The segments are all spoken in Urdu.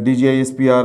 DGISPR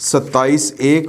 27(1)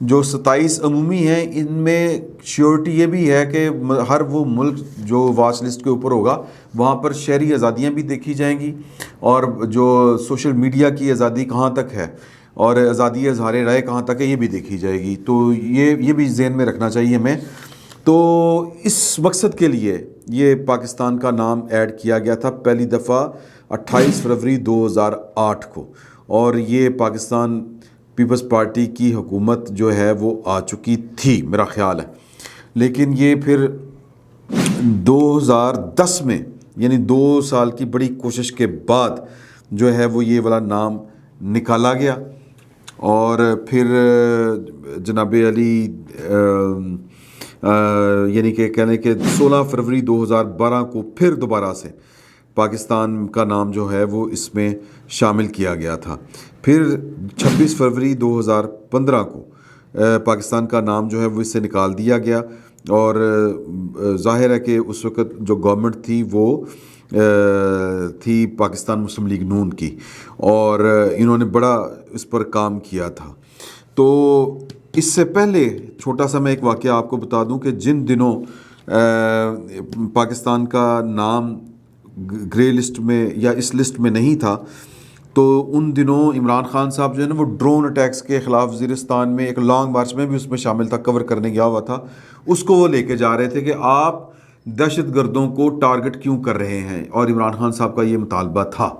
جو 27 عمومی ہیں ان میں شیورٹی یہ بھی ہے کہ ہر وہ ملک جو واچ لسٹ کے اوپر ہوگا وہاں پر شہری آزادیاں بھی دیکھی جائیں گی، اور جو سوشل میڈیا کی آزادی کہاں تک ہے اور آزادی اظہار رائے کہاں تک ہے یہ بھی دیکھی جائے گی۔ تو یہ بھی ذہن میں رکھنا چاہیے ہمیں۔ تو اس مقصد کے لیے یہ پاکستان کا نام ایڈ کیا گیا تھا پہلی دفعہ 28 فروری 2008 کو، اور یہ پاکستان پیپلز پارٹی کی حکومت جو ہے وہ آ چکی تھی میرا خیال ہے، لیکن یہ پھر 2010 میں یعنی 2 سال کی بڑی کوشش کے بعد جو ہے وہ یہ والا نام نکالا گیا، اور پھر جناب علی یعنی کہ کہنے کہ 16 فروری 2012 کو پھر دوبارہ سے پاکستان کا نام جو ہے وہ اس میں شامل کیا گیا تھا۔ پھر 26 فروری 2015 کو پاکستان کا نام جو ہے وہ اس سے نکال دیا گیا، اور ظاہر ہے کہ اس وقت جو گورنمنٹ تھی وہ تھی پاکستان مسلم لیگ نون کی، اور انہوں نے بڑا اس پر کام کیا تھا۔ تو اس سے پہلے چھوٹا سا میں ایک واقعہ آپ کو بتا دوں کہ جن دنوں پاکستان کا نام گرے لسٹ میں یا اس لسٹ میں نہیں تھا، تو ان دنوں عمران خان صاحب جو ہے نا وہ ڈرون اٹیکس کے خلاف وزیرستان میں ایک لانگ مارچ میں بھی اس میں شامل تھا، کور کرنے گیا ہوا تھا، اس کو وہ لے کے جا رہے تھے کہ آپ دہشت گردوں کو ٹارگٹ کیوں کر رہے ہیں، اور عمران خان صاحب کا یہ مطالبہ تھا۔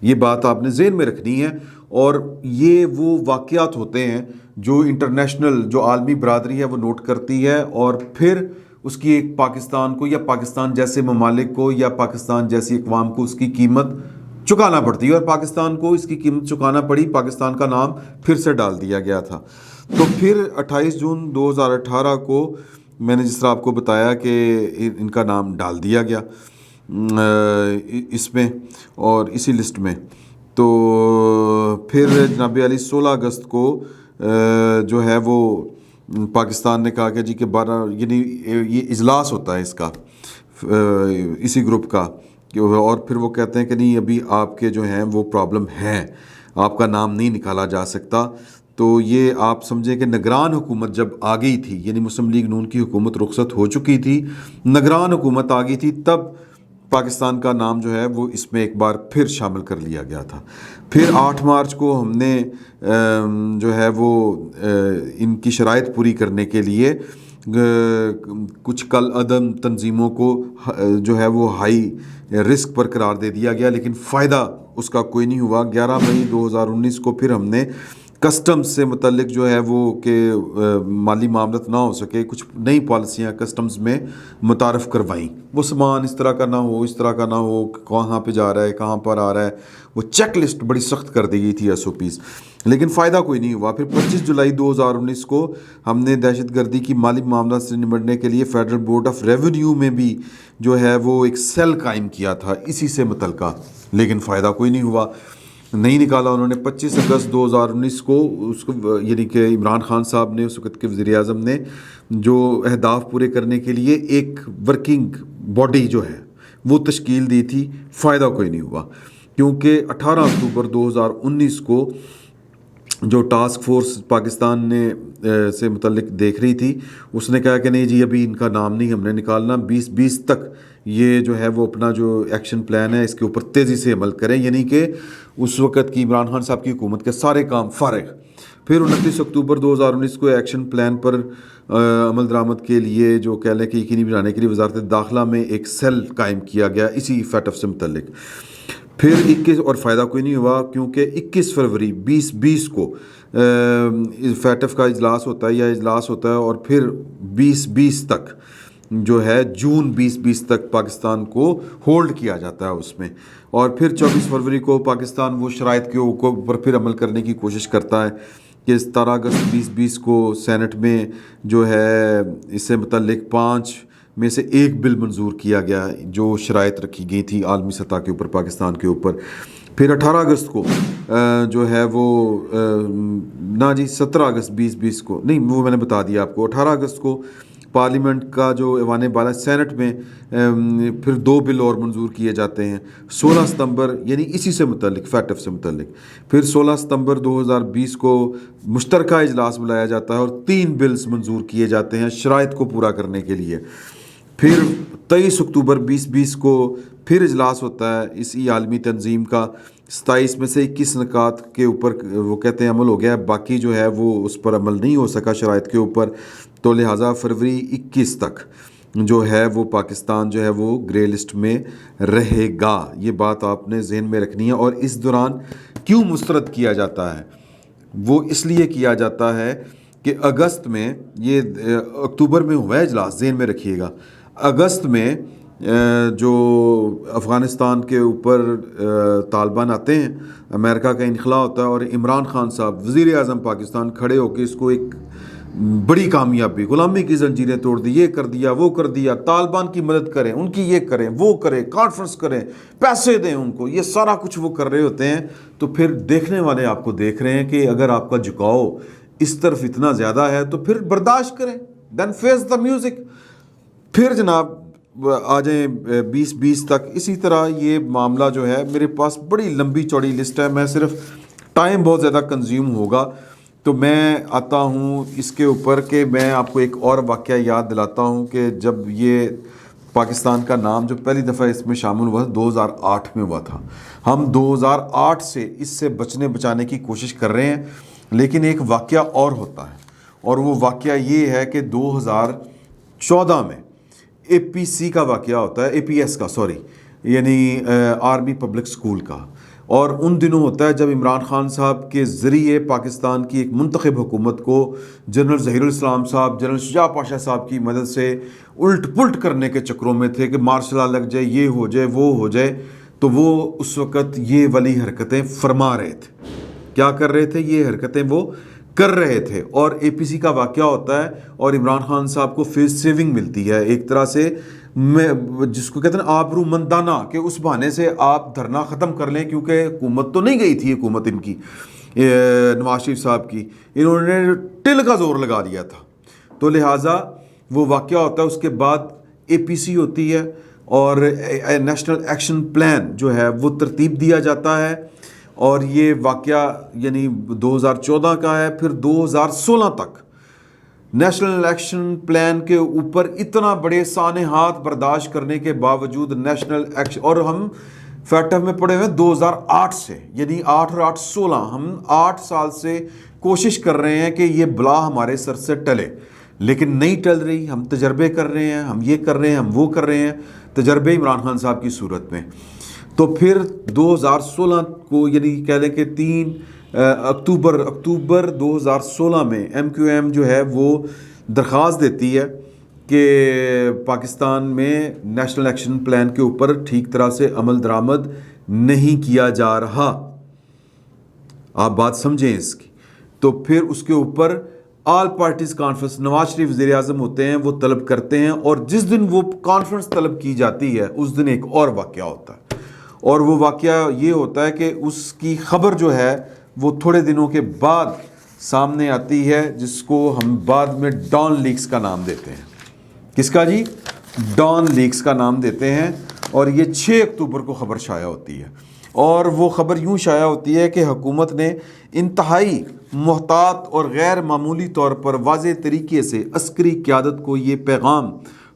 یہ بات آپ نے ذہن میں رکھنی ہے، اور یہ وہ واقعات ہوتے ہیں جو انٹرنیشنل جو عالمی برادری ہے وہ نوٹ کرتی ہے، اور پھر اس کی ایک پاکستان کو یا پاکستان جیسے ممالک کو یا پاکستان جیسی اقوام کو اس کی قیمت چکانا پڑتی ہے، اور پاکستان کو اس کی قیمت چکانا پڑی، پاکستان کا نام پھر سے ڈال دیا گیا تھا۔ تو پھر 28 جون 2018 کو میں نے جس طرح آپ کو بتایا کہ ان کا نام ڈال دیا گیا اس میں اور اسی لسٹ میں۔ تو پھر جناب علی 16 اگست کو جو ہے وہ پاکستان نے کہا کہ جی کہ 12 یعنی یہ اجلاس ہوتا ہے اس کا اسی گروپ کا، اور پھر وہ کہتے ہیں کہ نہیں ابھی آپ کے جو ہیں وہ پرابلم ہیں، آپ کا نام نہیں نکالا جا سکتا۔ تو یہ آپ سمجھیں کہ نگران حکومت جب آ گئی تھی، یعنی مسلم لیگ نون کی حکومت رخصت ہو چکی تھی، نگران حکومت آ گئی تھی، تب پاکستان کا نام جو ہے وہ اس میں ایک بار پھر شامل کر لیا گیا تھا۔ پھر 8 مارچ کو ہم نے جو ہے وہ ان کی شرائط پوری کرنے کے لیے کچھ کل عدم تنظیموں کو جو ہے وہ ہائی رسک پر قرار دے دیا گیا، لیکن فائدہ اس کا کوئی نہیں ہوا۔ 11 مئی 2019 کو پھر ہم نے کسٹمز سے متعلق جو ہے وہ کہ مالی معاملات نہ ہو سکے، کچھ نئی پالیسیاں کسٹمز میں متعارف کروائیں، وہ سامان اس طرح کا نہ ہو، اس طرح کا نہ ہو، کہاں پہ جا رہا ہے، کہاں پر آ رہا ہے، وہ چیک لسٹ بڑی سخت کر دی گئی تھی SOPs، لیکن فائدہ کوئی نہیں ہوا۔ پھر 25 جولائی 2019 کو ہم نے دہشت گردی کی مالی معاملات سے نمٹنے کے لیے فیڈرل بورڈ آف ریونیو میں بھی جو ہے وہ ایک سیل قائم کیا تھا اسی سے متعلقہ، لیکن فائدہ کوئی نہیں ہوا، نہیں نکالا انہوں نے۔ 25 اگست 2019 کو اس کو یعنی کہ عمران خان صاحب نے اس وقت کے وزیر اعظم نے جو اہداف پورے کرنے کے لیے ایک ورکنگ باڈی جو ہے وہ تشکیل دی تھی، فائدہ کوئی نہیں ہوا، کیونکہ 18 اکتوبر 2019 کو جو ٹاسک فورس پاکستان نے سے متعلق دیکھ رہی تھی، اس نے کہا کہ نہیں جی ابھی ان کا نام نہیں ہم نے نکالنا، 2020 تک یہ جو ہے وہ اپنا جو ایکشن پلان ہے اس کے اوپر تیزی سے عمل کریں، یعنی کہ اس وقت کی عمران خان صاحب کی حکومت کے سارے کام فارغ۔ پھر 29 اکتوبر 2019 کو ایکشن پلان پر عمل درآمد کے لیے جو کہہ لیں کہ یقینی بنانے کے لیے وزارت داخلہ میں ایک سیل قائم کیا گیا اسی FATF سے متعلق۔ پھر 21 اور فائدہ کوئی نہیں ہوا، کیونکہ 21 فروری 2020 کو FATF کا اجلاس ہوتا ہے یا اجلاس ہوتا ہے، اور پھر 2020 تک جو ہے جون 2020 تک پاکستان کو ہولڈ کیا جاتا ہے اس میں، اور پھر 24 فروری کو پاکستان وہ شرائط کے اوپر پھر عمل کرنے کی کوشش کرتا ہے کہ 17 اگست 2020 کو سینٹ میں جو ہے اس سے متعلق 5 میں سے ایک بل منظور کیا گیا جو شرائط رکھی گئی تھی عالمی سطح کے اوپر پاکستان کے اوپر۔ پھر 18 اگست کو جو ہے وہ نہ جی 17 اگست 2020 کو نہیں، وہ میں نے بتا دیا آپ کو، 18 اگست کو پارلیمنٹ کا جو ایوان بالا سینٹ میں پھر 2 بل اور منظور کیے جاتے ہیں 16 ستمبر، یعنی اسی سے متعلق فیٹف سے متعلق پھر 16 ستمبر 2020 کو مشترکہ اجلاس بلایا جاتا ہے اور 3 بلز منظور کیے جاتے ہیں شرائط کو پورا کرنے کے لیے۔ پھر 23 اکتوبر 2020 کو پھر اجلاس ہوتا ہے اسی عالمی تنظیم کا، 27 میں سے 21 نکات کے اوپر وہ کہتے ہیں عمل ہو گیا ہے، باقی جو ہے وہ اس پر عمل نہیں ہو سکا شرائط کے اوپر، تو لہٰذا فروری 21 تک جو ہے وہ پاکستان جو ہے وہ گرے لسٹ میں رہے گا۔ یہ بات آپ نے ذہن میں رکھنی ہے۔ اور اس دوران کیوں مسترد کیا جاتا ہے؟ وہ اس لیے کیا جاتا ہے کہ اگست میں، یہ اکتوبر میں ہوا ہے اجلاس، ذہن میں رکھیے گا، اگست میں جو افغانستان کے اوپر طالبان آتے ہیں، امریکہ کا انخلا ہوتا ہے اور عمران خان صاحب وزیر اعظم پاکستان کھڑے ہو کے اس کو ایک بڑی کامیابی، غلامی کی زنجیریں توڑ دی، یہ کر دیا وہ کر دیا، طالبان کی مدد کریں، ان کی یہ کریں وہ کریں، کانفرنس کریں، پیسے دیں ان کو، یہ سارا کچھ وہ کر رہے ہوتے ہیں۔ تو پھر دیکھنے والے آپ کو دیکھ رہے ہیں کہ اگر آپ کا جھکاؤ اس طرف اتنا زیادہ ہے تو پھر برداشت کریں، دین فیس دا میوزک۔ پھر جناب آ جائیں 2020 تک، اسی طرح یہ معاملہ جو ہے، میرے پاس بڑی لمبی چوڑی لسٹ ہے، میں صرف ٹائم بہت زیادہ کنزیوم ہوگا تو میں آتا ہوں اس کے اوپر کہ میں آپ کو ایک اور واقعہ یاد دلاتا ہوں کہ جب یہ پاکستان کا نام جو پہلی دفعہ اس میں شامل ہوا 2008 میں ہوا تھا۔ ہم 2008 سے اس سے بچانے کی کوشش کر رہے ہیں، لیکن ایک واقعہ اور ہوتا ہے، اور وہ واقعہ یہ ہے کہ 2014 میں اے پی سی کا واقعہ ہوتا ہے، اے پی ایس کا یعنی آرمی پبلک اسکول کا، اور ان دنوں ہوتا ہے جب عمران خان صاحب کے ذریعے پاکستان کی ایک منتخب حکومت کو جنرل ظہیر الاسلام صاحب، جنرل شجاع پاشا صاحب کی مدد سے الٹ پلٹ کرنے کے چکروں میں تھے کہ مارشل لا لگ جائے، یہ ہو جائے وہ ہو جائے، تو وہ اس وقت یہ والی حرکتیں فرما رہے تھے۔ کیا کر رہے تھے؟ یہ حرکتیں وہ کر رہے تھے، اور اے پی سی کا واقعہ ہوتا ہے اور عمران خان صاحب کو فیس سیونگ ملتی ہے ایک طرح سے، جس کو کہتے ہیں آبرو مندانہ، کہ اس بہانے سے آپ دھرنا ختم کر لیں، کیونکہ حکومت تو نہیں گئی تھی، حکومت ان کی نواز شریف صاحب کی، انہوں نے ٹل کا زور لگا دیا تھا، تو لہٰذا وہ واقعہ ہوتا ہے۔ اس کے بعد اے پی سی ہوتی ہے اور نیشنل ایکشن پلان جو ہے وہ ترتیب دیا جاتا ہے، اور یہ واقعہ یعنی 2014 کا ہے۔ پھر 2016 تک نیشنل ایکشن پلان کے اوپر اتنا بڑے سانحات برداشت کرنے کے باوجود نیشنل ایکشن، اور ہم فیٹف میں پڑے ہوئے 2008 سے، یعنی 8 اور 8 16، ہم 8 سال سے کوشش کر رہے ہیں کہ یہ بلا ہمارے سر سے ٹلے، لیکن نہیں ٹل رہی۔ ہم تجربے کر رہے ہیں، ہم یہ کر رہے ہیں، ہم وہ کر رہے ہیں، تجربے عمران خان صاحب کی صورت میں۔ تو پھر 2016 کو، یعنی کہہ لیں کہ 3 اکتوبر 2016 میں ایم کیو ایم جو ہے وہ درخواست دیتی ہے کہ پاکستان میں نیشنل ایکشن پلان کے اوپر ٹھیک طرح سے عمل درآمد نہیں کیا جا رہا۔ آپ بات سمجھیں اس کی۔ تو پھر اس کے اوپر all parties conference, Nawaz Sharif وزیر اعظم ہوتے ہیں، وہ طلب کرتے ہیں، اور جس دن وہ کانفرنس طلب کی جاتی ہے اس دن ایک اور واقعہ ہوتا ہے، اور وہ واقعہ یہ ہوتا ہے کہ اس کی خبر جو ہے وہ تھوڑے دنوں کے بعد سامنے آتی ہے، جس کو ہم بعد میں ڈان لیکس کا نام دیتے ہیں۔ کس کا جی؟ ڈان لیکس کا نام دیتے ہیں، اور یہ 6 اکتوبر کو خبر شائع ہوتی ہے، اور وہ خبر یوں شائع ہوتی ہے کہ حکومت نے انتہائی محتاط اور غیر معمولی طور پر واضح طریقے سے عسکری قیادت کو یہ پیغام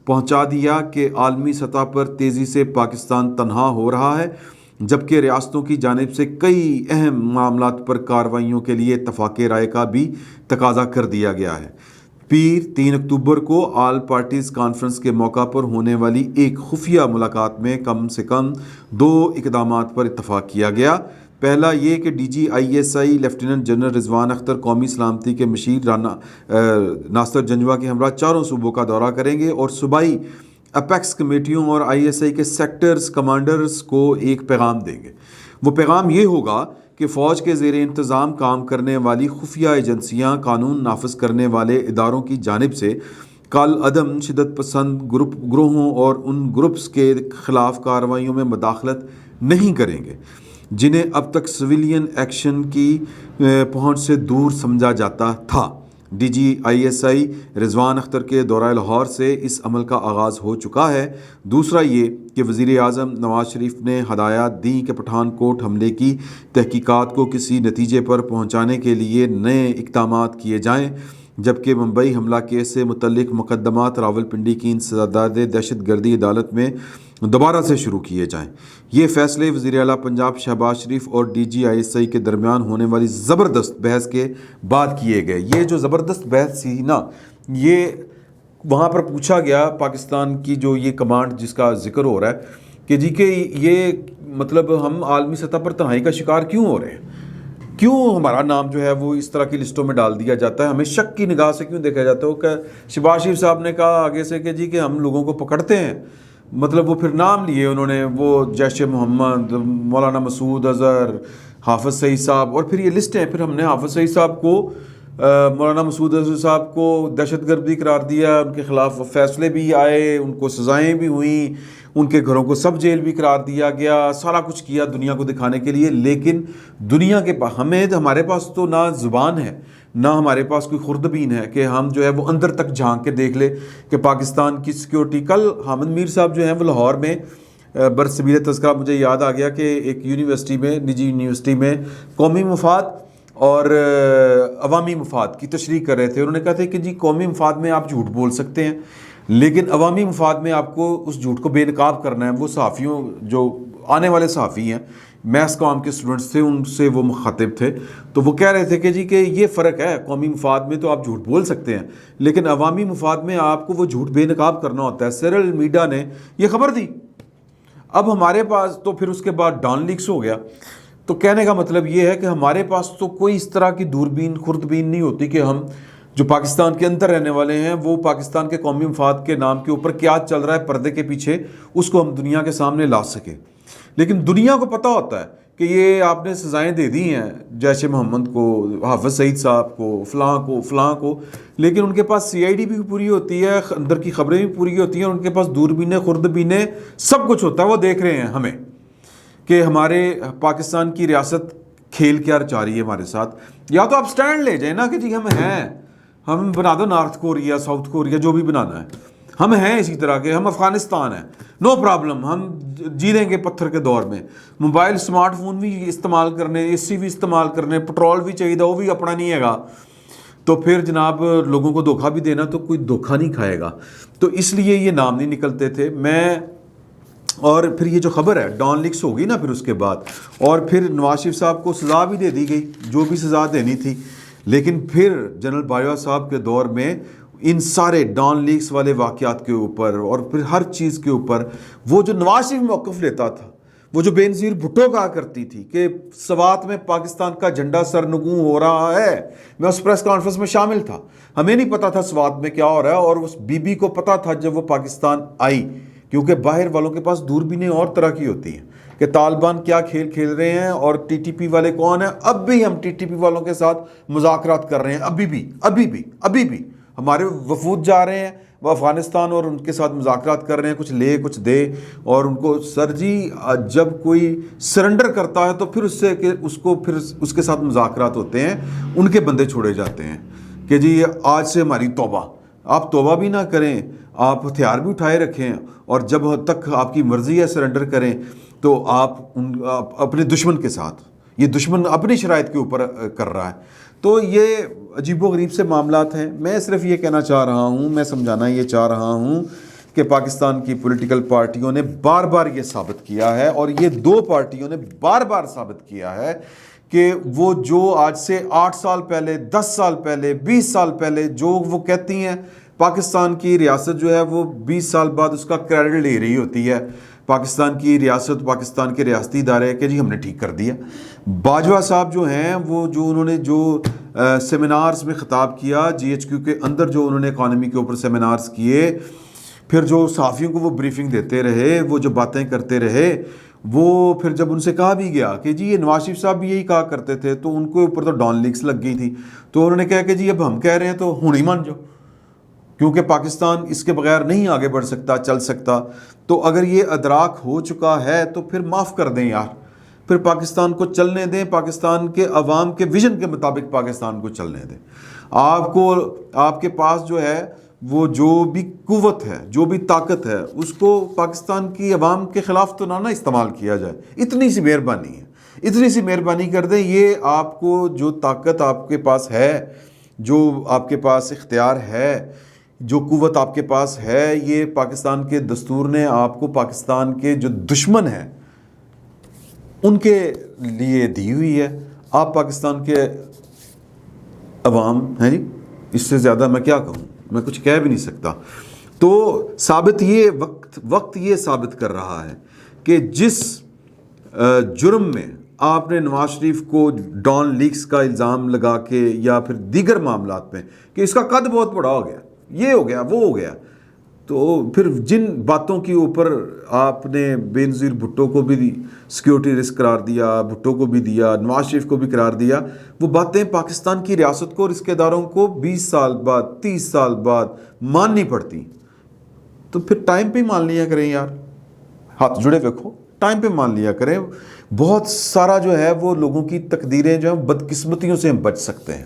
پہنچا دیا کہ عالمی سطح پر تیزی سے پاکستان تنہا ہو رہا ہے، جبکہ ریاستوں کی جانب سے کئی اہم معاملات پر کارروائیوں کے لیے اتفاق رائے کا بھی تقاضا کر دیا گیا ہے۔ پیر 3 اکتوبر کو آل پارٹیز کانفرنس کے موقع پر ہونے والی ایک خفیہ ملاقات میں کم سے کم 2 اقدامات پر اتفاق کیا گیا۔ پہلا یہ کہ D G I S I lieutenant general Rizwan Akhtar قومی سلامتی کے مشیر رانا ناصر جنجوہ کے ہمراہ 4 صوبوں کا دورہ کریں گے، اور صوبائی اپیکس کمیٹیوں اور آئی ایس آئی کے سیکٹرز کمانڈرز کو ایک پیغام دیں گے۔ وہ پیغام یہ ہوگا کہ فوج کے زیر انتظام کام کرنے والی خفیہ ایجنسیاں قانون نافذ کرنے والے اداروں کی جانب سے کال عدم شدت پسند گروہوں اور ان گروپس کے خلاف کارروائیوں میں مداخلت نہیں کریں گے جنہیں اب تک سویلین ایکشن کی پہنچ سے دور سمجھا جاتا تھا۔ ڈی جی ISI رضوان اختر کے دورہ لاہور سے اس عمل کا آغاز ہو چکا ہے۔ دوسرا یہ کہ وزیر اعظم نواز شریف نے ہدایات دیں کہ پٹھان کوٹ حملے کی تحقیقات کو کسی نتیجے پر پہنچانے کے لیے نئے اقدامات کیے جائیں، جبکہ ممبئی حملہ کیس سے متعلق مقدمات راولپنڈی کی انسداد دہشت گردی عدالت میں دوبارہ سے شروع کیے جائیں۔ یہ فیصلے وزیر اعلیٰ پنجاب شہباز شریف اور ڈی جی ISI کے درمیان ہونے والی زبردست بحث کے بعد کیے گئے۔ یہ جو زبردست بحث تھی نا، یہ وہاں پر پوچھا گیا پاکستان کی جو یہ کمانڈ جس کا ذکر ہو رہا ہے کہ جی کہ یہ مطلب ہم عالمی سطح پر تنہائی کا شکار کیوں ہو رہے ہیں، کیوں ہمارا نام جو ہے وہ اس طرح کی لسٹوں میں ڈال دیا جاتا ہے، ہمیں شک کی نگاہ سے کیوں دیکھا جاتا ہے۔ وہ کہ شہباز شریف صاحب نے کہا آگے سے کہ جی کہ ہم لوگوں کو پکڑتے ہیں، مطلب وہ پھر نام لیے انہوں نے، وہ جیش محمد، مولانا مسعود اظہر، حافظ سعید صاحب، اور پھر یہ لسٹ ہے۔ پھر ہم نے حافظ سعید صاحب کو، مولانا مسعود اظہر صاحب کو دہشت گردی قرار دیا، ان کے خلاف فیصلے بھی آئے، ان کو سزائیں بھی ہوئیں، ان کے گھروں کو سب جیل بھی قرار دیا گیا، سارا کچھ کیا دنیا کو دکھانے کے لیے۔ لیکن دنیا کے ہمارے پاس تو نہ زبان ہے، نہ ہمارے پاس کوئی خوردبین ہے کہ ہم جو ہے وہ اندر تک جھانک کے دیکھ لے کہ پاکستان کی سیکیورٹی۔ کل حامد میر صاحب جو ہیں وہ لاہور میں برسبیل تذکرہ مجھے یاد آ گیا کہ ایک یونیورسٹی میں، نجی یونیورسٹی میں، قومی مفاد اور عوامی مفاد کی تشریح کر رہے تھے۔ انہوں نے کہا تھا کہ جی قومی مفاد میں آپ جھوٹ بول سکتے ہیں، لیکن عوامی مفاد میں آپ کو اس جھوٹ کو بے نقاب کرنا ہے۔ وہ صحافیوں، جو آنے والے صحافی ہیں، میس کام کے اسٹوڈنٹس تھے، ان سے وہ مخاطب تھے، تو وہ کہہ رہے تھے کہ جی کہ یہ فرق ہے، قومی مفاد میں تو آپ جھوٹ بول سکتے ہیں، لیکن عوامی مفاد میں آپ کو وہ جھوٹ بے نقاب کرنا ہوتا ہے۔ سیرل میڈیا نے یہ خبر دی۔ اب ہمارے پاس تو پھر اس کے بعد ڈان لیکس ہو گیا۔ تو کہنے کا مطلب یہ ہے کہ ہمارے پاس تو کوئی اس طرح کی دوربین خوردبین نہیں ہوتی کہ ہم جو پاکستان کے اندر رہنے والے ہیں وہ پاکستان کے قومی مفاد کے نام کے اوپر کیا چل رہا ہے پردے کے پیچھے، اس کو ہم دنیا کے سامنے لا سکیں۔ لیکن دنیا کو پتہ ہوتا ہے کہ یہ آپ نے سزائیں دے دی ہیں جیش محمد کو، حافظ سعید صاحب کو، فلاں کو، لیکن ان کے پاس CID بھی پوری ہوتی ہے، اندر کی خبریں بھی پوری ہوتی ہیں، ان کے پاس دوربینیں، خوردبینیں، سب کچھ ہوتا ہے۔ وہ دیکھ رہے ہیں ہمیں کہ ہمارے پاکستان کی ریاست کھیل کیا رچا رہی ہے ہمارے ساتھ۔ یا تو آپ سٹینڈ لے جائیں نا کہ جی ہم ہیں، ہم بنا دو نارتھ کوریا، ساؤتھ کوریا، جو بھی بنانا ہے، ہم ہیں اسی طرح کے، ہم افغانستان ہیں، نو پرابلم، ہم جی لیں گے پتھر کے دور میں، موبائل اسمارٹ فون بھی استعمال کرنے، AC بھی استعمال کرنے، پٹرول بھی چاہیے وہ بھی اپنا نہیں ہے گا، تو پھر جناب لوگوں کو دھوکہ بھی دینا تو کوئی دھوکہ نہیں کھائے گا۔ تو اس لیے یہ نام نہیں نکلتے تھے۔ اور پھر یہ جو خبر ہے ڈان لیکس ہو گئی نا پھر اس کے بعد، اور پھر نواز شریف صاحب کو سزا بھی دے دی گئی جو بھی سزا دینی تھی، لیکن پھر جنرل باجوہ صاحب کے دور میں ان سارے ڈان لیکس والے واقعات کے اوپر اور پھر ہر چیز کے اوپر وہ جو نواز شریف موقف لیتا تھا، وہ جو بے نظیر بھٹو کہا کرتی تھی کہ سوات میں پاکستان کا جھنڈا سرنگوں ہو رہا ہے، میں اس پریس کانفرنس میں شامل تھا، ہمیں نہیں پتا تھا سوات میں کیا ہو رہا ہے، اور اس بی بی کو پتا تھا جب وہ پاکستان آئی، کیونکہ باہر والوں کے پاس دوربینیں اور طرح کی ہوتی ہیں کہ طالبان کیا کھیل کھیل رہے ہیں اور TTP والے کون ہیں۔ اب بھی ہم TTP والوں کے ساتھ مذاکرات کر رہے ہیں، ابھی بھی ہمارے وفود جا رہے ہیں وہ افغانستان اور ان کے ساتھ مذاکرات کر رہے ہیں، کچھ لے کچھ دے، اور ان کو سر جی جب کوئی سرنڈر کرتا ہے تو پھر اس کے ساتھ مذاکرات ہوتے ہیں، ان کے بندے چھوڑے جاتے ہیں کہ جی آج سے ہماری توبہ، آپ توبہ بھی نہ کریں، آپ ہتھیار بھی اٹھائے رکھیں، اور جب تک آپ کی مرضی ہے سرنڈر کریں تو آپ اپنے دشمن کے ساتھ، یہ دشمن اپنی شرائط کے اوپر کر رہا ہے۔ تو یہ عجیب و غریب سے معاملات ہیں۔ میں صرف یہ کہنا چاہ رہا ہوں، میں سمجھانا یہ چاہ رہا ہوں کہ پاکستان کی پولیٹیکل پارٹیوں نے بار بار یہ ثابت کیا ہے، اور یہ دو پارٹیوں نے بار بار ثابت کیا ہے کہ وہ جو آج سے 8 سال پہلے، 10 سال پہلے، 20 سال پہلے جو وہ کہتی ہیں، پاکستان کی ریاست جو ہے وہ 20 سال بعد اس کا کریڈٹ لے رہی ہوتی ہے، پاکستان کی ریاست، پاکستان کے ریاستی ادارے کہ جی ہم نے ٹھیک کر دیا۔ باجوہ صاحب جو ہیں وہ جو انہوں نے جو سیمینارز میں خطاب کیا، GHQ کے اندر جو انہوں نے اکانومی کے اوپر سیمینارز کیے، پھر جو صحافیوں کو وہ بریفنگ دیتے رہے، وہ جو باتیں کرتے رہے، وہ پھر جب ان سے کہا بھی گیا کہ جی یہ نواز شریف صاحب بھی یہی کہا کرتے تھے تو ان کے اوپر تو ڈان لیکس لگ گئی تھی، تو انہوں نے کہا کہ جی اب ہم کہہ رہے ہیں تو ہوں ہی مان جاؤ، کیونکہ پاکستان اس کے بغیر نہیں آگے بڑھ سکتا، چل سکتا۔ تو اگر یہ ادراک ہو چکا ہے تو پھر معاف کر دیں یار، پھر پاکستان کو چلنے دیں، پاکستان کے عوام کے ویژن کے مطابق پاکستان کو چلنے دیں۔ آپ کے پاس جو ہے وہ جو بھی قوت ہے، جو بھی طاقت ہے، اس کو پاکستان کی عوام کے خلاف تو نہ استعمال کیا جائے. اتنی سی مہربانی ہے، اتنی سی مہربانی کر دیں. یہ آپ کو جو طاقت آپ کے پاس ہے، جو آپ کے پاس اختیار ہے، جو قوت آپ کے پاس ہے، یہ پاکستان کے دستور نے آپ کو پاکستان کے جو دشمن ہیں ان کے لیے دی ہوئی ہے. آپ پاکستان کے عوام ہیں جی، اس سے زیادہ میں کیا کہوں، میں کچھ کہہ بھی نہیں سکتا. تو ثابت یہ وقت یہ ثابت کر رہا ہے کہ جس جرم میں آپ نے نواز شریف کو ڈان لیکس کا الزام لگا کے یا پھر دیگر معاملات میں کہ اس کا قد بہت بڑا ہو گیا، یہ ہو گیا، وہ ہو گیا، تو پھر جن باتوں کے اوپر آپ نے بے نظیر بھٹو کو بھی سیکیورٹی رسک قرار دیا، بھٹو کو بھی دیا، نواز شریف کو بھی قرار دیا، وہ باتیں پاکستان کی ریاست کو اور اس کے اداروں کو 20 سال بعد 30 سال بعد ماننی پڑتی. تو پھر ٹائم پہ مان لیا کریں یار، ہاتھ جڑے دیکھو، ٹائم پہ مان لیا کریں. بہت سارا جو ہے وہ لوگوں کی تقدیریں جو ہیں بدقسمتیوں سے ہم بچ سکتے ہیں.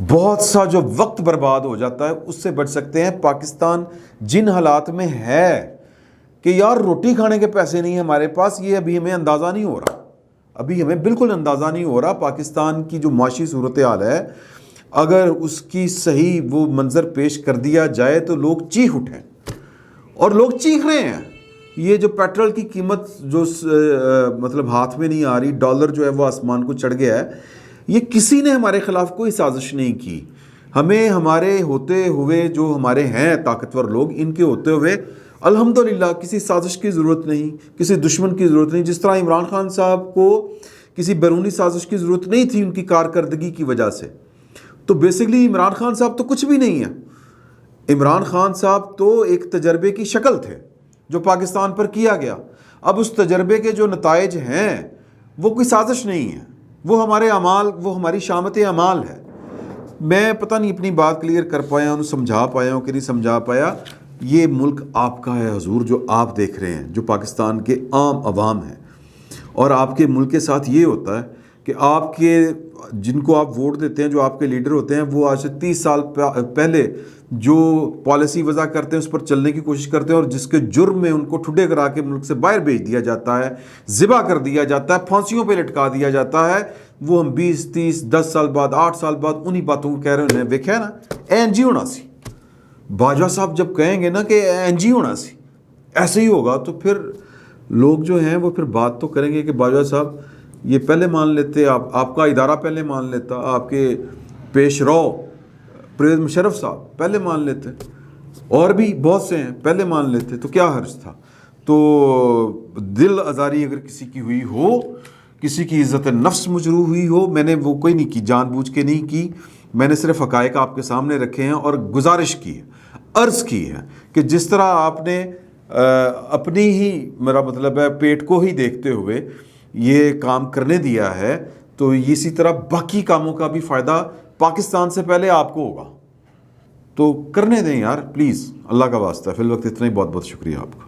بہت سا جو وقت برباد ہو جاتا ہے اس سے بچ سکتے ہیں. پاکستان جن حالات میں ہے کہ یار روٹی کھانے کے پیسے نہیں ہیں ہمارے پاس، یہ ابھی ہمیں اندازہ نہیں ہو رہا، ابھی ہمیں بالکل اندازہ نہیں ہو رہا. پاکستان کی جو معاشی صورتحال ہے، اگر اس کی صحیح وہ منظر پیش کر دیا جائے تو لوگ چیخ اٹھیں، اور لوگ چیخ رہے ہیں. یہ جو پیٹرول کی قیمت جو مطلب ہاتھ میں نہیں آ رہی، ڈالر جو ہے وہ آسمان کو چڑھ گیا ہے، یہ کسی نے ہمارے خلاف کوئی سازش نہیں کی. ہمیں ہمارے ہوتے ہوئے جو ہمارے ہیں طاقتور لوگ، ان کے ہوتے ہوئے الحمدللہ کسی سازش کی ضرورت نہیں، کسی دشمن کی ضرورت نہیں. جس طرح عمران خان صاحب کو کسی بیرونی سازش کی ضرورت نہیں تھی ان کی کارکردگی کی وجہ سے. تو بیسیکلی عمران خان صاحب تو کچھ بھی نہیں ہے. عمران خان صاحب تو ایک تجربے کی شکل تھے جو پاکستان پر کیا گیا. اب اس تجربے کے جو نتائج ہیں وہ کوئی سازش نہیں ہے، وہ ہمارے اعمال، وہ ہماری شامت اعمال ہے. میں پتہ نہیں اپنی بات کلیئر کر پایا ہوں، سمجھا پایا ہوں کہ نہیں سمجھا پایا. یہ ملک آپ کا ہے حضور، جو آپ دیکھ رہے ہیں، جو پاکستان کے عام عوام ہیں. اور آپ کے ملک کے ساتھ یہ ہوتا ہے کہ آپ کے جن کو آپ ووٹ دیتے ہیں، جو آپ کے لیڈر ہوتے ہیں، وہ آج سے 30 سال پہلے جو پالیسی وضع کرتے ہیں اس پر چلنے کی کوشش کرتے ہیں، اور جس کے جرم میں ان کو ٹھڈے کرا کے ملک سے باہر بھیج دیا جاتا ہے، ذبح کر دیا جاتا ہے، پھانسیوں پہ لٹکا دیا جاتا ہے. وہ ہم 20 30 10 سال بعد 8 سال بعد انہی باتوں کو کہہ رہے ہیں. دیکھا ہے نا، این جی ہونا سی. باجوہ صاحب جب کہیں گے نا کہ این جی ہونا سی، ایسے ہی ہوگا، تو پھر لوگ جو ہیں وہ پھر بات تو کریں گے کہ باجوہ صاحب یہ پہلے مان لیتے، آپ کا ادارہ پہلے مان لیتا، آپ کے پیش رو پرویز مشرف صاحب پہلے مان لیتے، اور بھی بہت سے ہیں پہلے مان لیتے، تو کیا حرج تھا. تو دل آزاری اگر کسی کی ہوئی ہو، کسی کی عزت نفس مجروح ہوئی ہو، میں نے وہ کوئی نہیں کی، جان بوجھ کے نہیں کی. میں نے صرف حقائق آپ کے سامنے رکھے ہیں اور گزارش کی ہے، عرض کی ہے کہ جس طرح آپ نے اپنی ہی، میرا مطلب ہے پیٹ کو ہی دیکھتے ہوئے یہ کام کرنے دیا ہے، تو اسی طرح باقی کاموں کا بھی فائدہ پاکستان سے پہلے آپ کو ہوگا. تو کرنے دیں یار پلیز، اللہ کا واسطہ. فی الوقت اتنا ہی. بہت بہت شکریہ آپ کا.